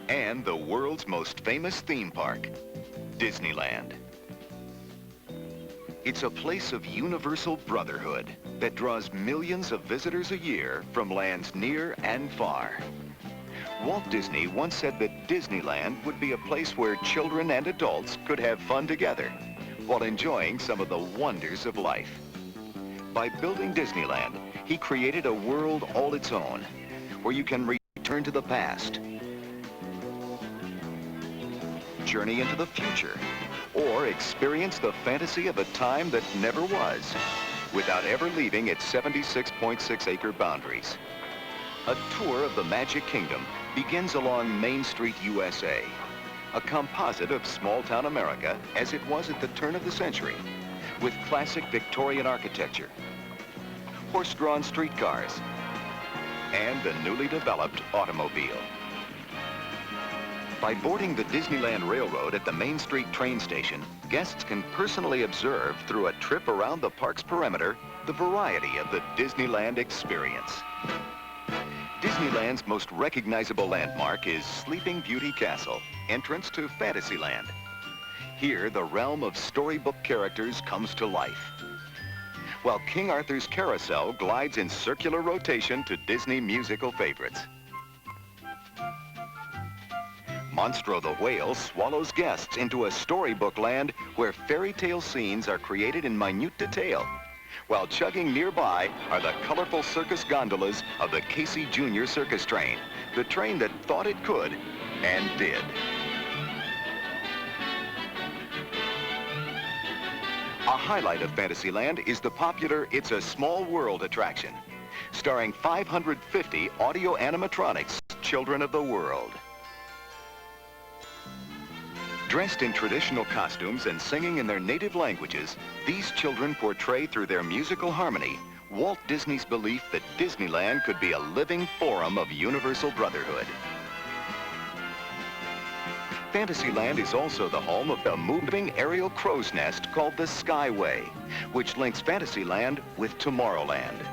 and the world's most famous theme park, Disneyland. It's a place of universal brotherhood that draws millions of visitors a year from lands near and far. Walt Disney once said that Disneyland would be a place where children and adults could have fun together while enjoying some of the wonders of life. By building Disneyland, he created a world all its own, where you can return to the past, journey into the future, or experience the fantasy of a time that never was, without ever leaving its 76.6-acre boundaries. A tour of the Magic Kingdom begins along Main Street, USA, a composite of small-town America as it was at the turn of the century, with classic Victorian architecture, horse-drawn streetcars, and the newly developed automobile. By boarding the Disneyland Railroad at the Main Street train station, guests can personally observe through a trip around the park's perimeter the variety of the Disneyland experience. Disneyland's most recognizable landmark is Sleeping Beauty Castle, entrance to Fantasyland. Here, the realm of storybook characters comes to life, while King Arthur's carousel glides in circular rotation to Disney musical favorites. Monstro the Whale swallows guests into a storybook land where fairy tale scenes are created in minute detail, while chugging nearby are the colorful circus gondolas of the Casey Jr. Circus Train, the train that thought it could and did. A highlight of Fantasyland is the popular It's a Small World attraction, starring 550 audio animatronics, children of the world. Dressed in traditional costumes and singing in their native languages, these children portray through their musical harmony Walt Disney's belief that Disneyland could be a living forum of universal brotherhood. Fantasyland is also the home of the moving aerial crow's nest called the Skyway, which links Fantasyland with Tomorrowland.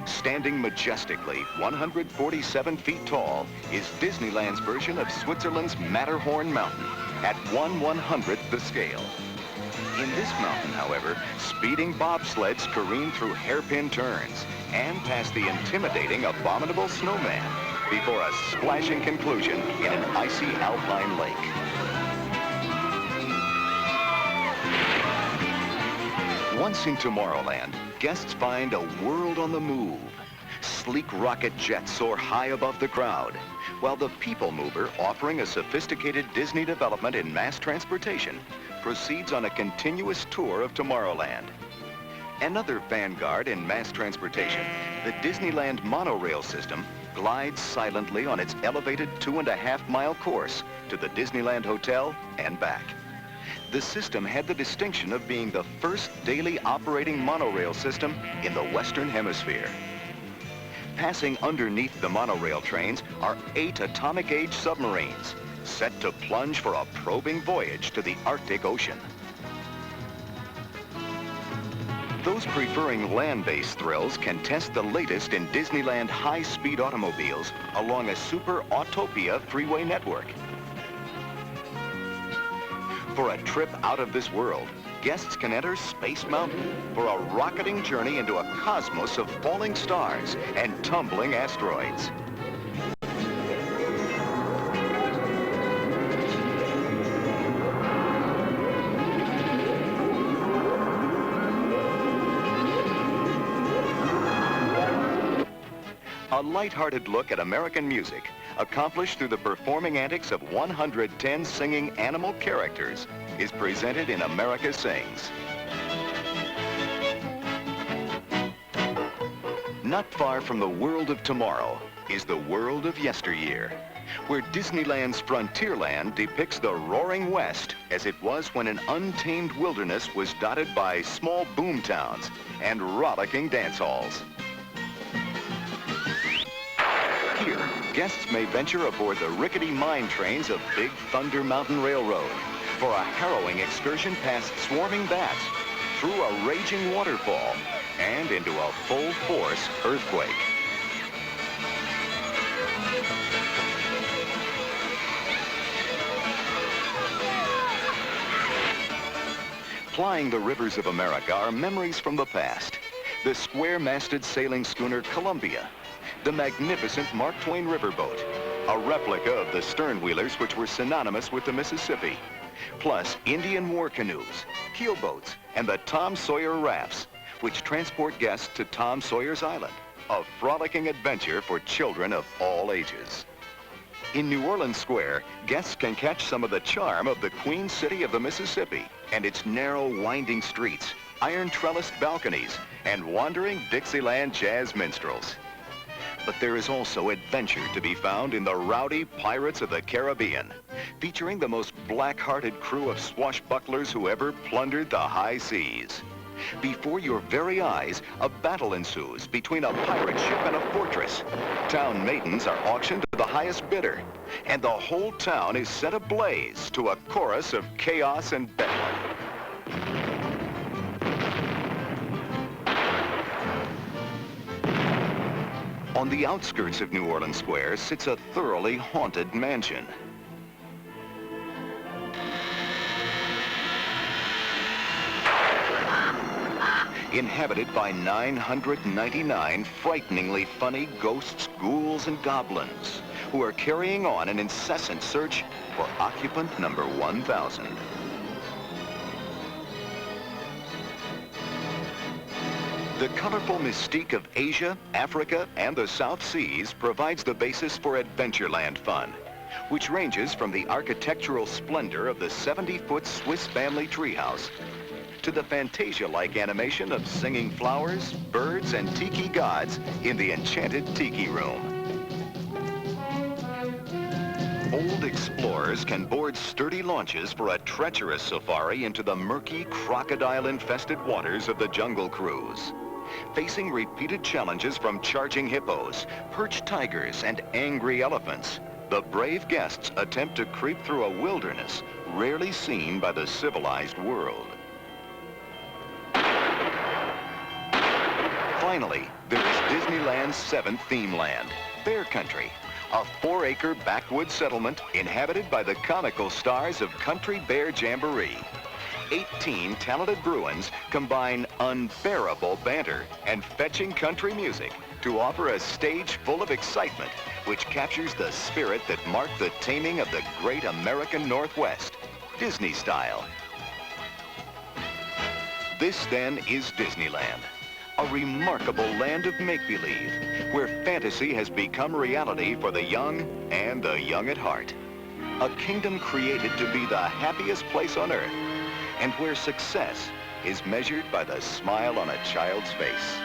Standing majestically 147 feet tall is Disneyland's version of Switzerland's Matterhorn Mountain at 1/100th the scale. In this mountain, however, speeding bobsleds careen through hairpin turns and past the intimidating Abominable Snowman before a splashing conclusion in an icy alpine lake. Once in Tomorrowland, guests find a world on the move. Sleek rocket jets soar high above the crowd, while the People Mover, offering a sophisticated Disney development in mass transportation, proceeds on a continuous tour of Tomorrowland. Another vanguard in mass transportation, the Disneyland monorail system glides silently on its elevated 2.5-mile course to the Disneyland Hotel and back. The system had the distinction of being the first daily operating monorail system in the Western Hemisphere. Passing underneath the monorail trains are 8 atomic-age submarines, set to plunge for a probing voyage to the Arctic Ocean. Those preferring land-based thrills can test the latest in Disneyland high-speed automobiles along a super Autopia freeway network. For a trip out of this world, guests can enter Space Mountain for a rocketing journey into a cosmos of falling stars and tumbling asteroids. A light-hearted look at American music, accomplished through the performing antics of 110 singing animal characters, is presented in America Sings. Not far from the world of tomorrow is the world of yesteryear, where Disneyland's Frontierland depicts the roaring West as it was when an untamed wilderness was dotted by small boom towns and rollicking dance halls. Here, guests may venture aboard the rickety mine trains of Big Thunder Mountain Railroad for a harrowing excursion past swarming bats, through a raging waterfall, and into a full-force earthquake. Plying the rivers of America are memories from the past. The square-masted sailing schooner Columbia, the magnificent Mark Twain riverboat, a replica of the stern-wheelers which were synonymous with the Mississippi, plus Indian war canoes, keelboats, and the Tom Sawyer rafts, which transport guests to Tom Sawyer's Island, a frolicking adventure for children of all ages. In New Orleans Square, guests can catch some of the charm of the Queen City of the Mississippi and its narrow, winding streets, iron trellised balconies, and wandering Dixieland jazz minstrels. But there is also adventure to be found in the rowdy Pirates of the Caribbean, featuring the most black-hearted crew of swashbucklers who ever plundered the high seas. Before your very eyes, a battle ensues between a pirate ship and a fortress. Town maidens are auctioned to the highest bidder, and the whole town is set ablaze to a chorus of chaos and bedlam. On the outskirts of New Orleans Square sits a thoroughly haunted mansion. Inhabited by 999 frighteningly funny ghosts, ghouls, and goblins who are carrying on an incessant search for occupant number 1000. The colorful mystique of Asia, Africa, and the South Seas provides the basis for Adventureland fun, which ranges from the architectural splendor of the 70-foot Swiss family treehouse to the Fantasia-like animation of singing flowers, birds, and tiki gods in the enchanted tiki room. Old explorers can board sturdy launches for a treacherous safari into the murky, crocodile-infested waters of the Jungle Cruise. Facing repeated challenges from charging hippos, perched tigers, and angry elephants, the brave guests attempt to creep through a wilderness rarely seen by the civilized world. Finally, there is Disneyland's 7th theme land, Bear Country, a 4-acre backwoods settlement inhabited by the comical stars of Country Bear Jamboree. 18 talented Bruins combine unbearable banter and fetching country music to offer a stage full of excitement, which captures the spirit that marked the taming of the great American Northwest, Disney style. This, then, is Disneyland. A remarkable land of make-believe, where fantasy has become reality for the young and the young at heart. A kingdom created to be the happiest place on earth, and where success is measured by the smile on a child's face.